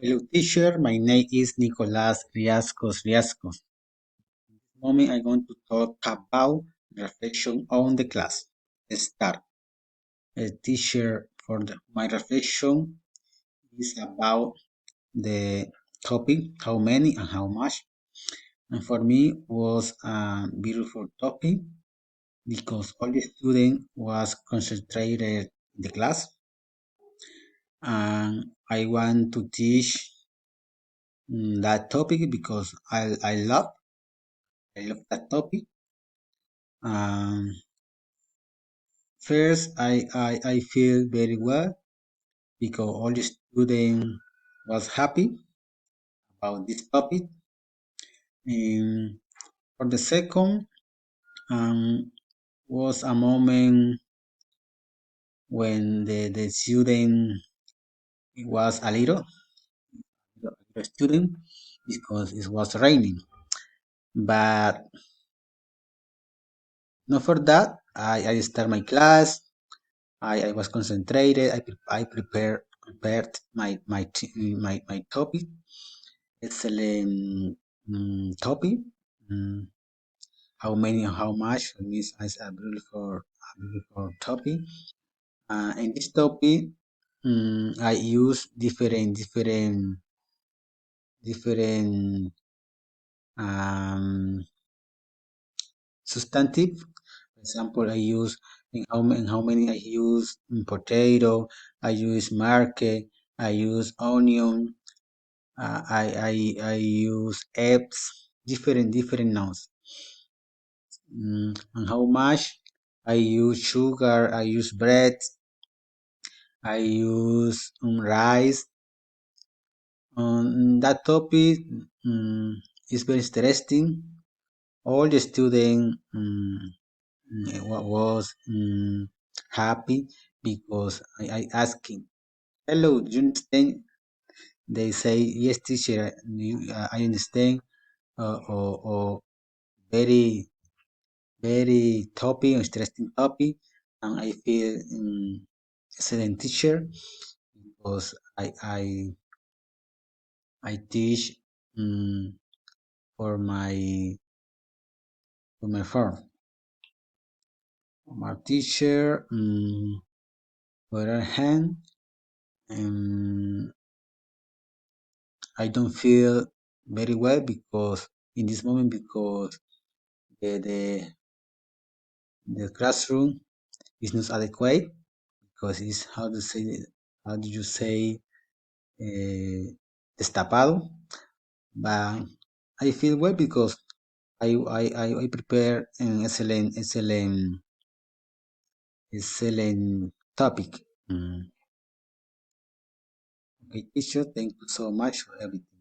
Hello, teacher. My name is Nicolas Riascos. This moment I'm going to talk about reflection on the class. Let's start. Teacher, my reflection is about the topic, how many and how much. And for me was a beautiful topic because all the student was concentrated in the class, and I want to teach that topic because I love that topic. Um, First, I feel very well because all the student was happy about this topic. And for the second, was a moment when the student was a little student because it was raining. But not for that, I start my class. I was concentrated. I prepared my topic. Excellent topic. Mm, how many and how much for me is a beautiful topic. In this topic, I use different um, substantive. For example, I use in how many I use potato. I use market. I use onion. I use apps. Different nouns. And how much I use sugar, I use bread, I use rice. That topic is very interesting. All the students was happy because I asking, hello, do you understand? They say, yes, teacher, I understand. Or very topic, interesting topic, and I feel excellent teacher because I teach um, for my firm. My teacher, on the other hand, um, I don't feel very well because in this moment because the the, the classroom is not adequate because it's how do you say destapado. But I feel well because I prepare an excellent topic. Okay, teacher, thank you so much for everything.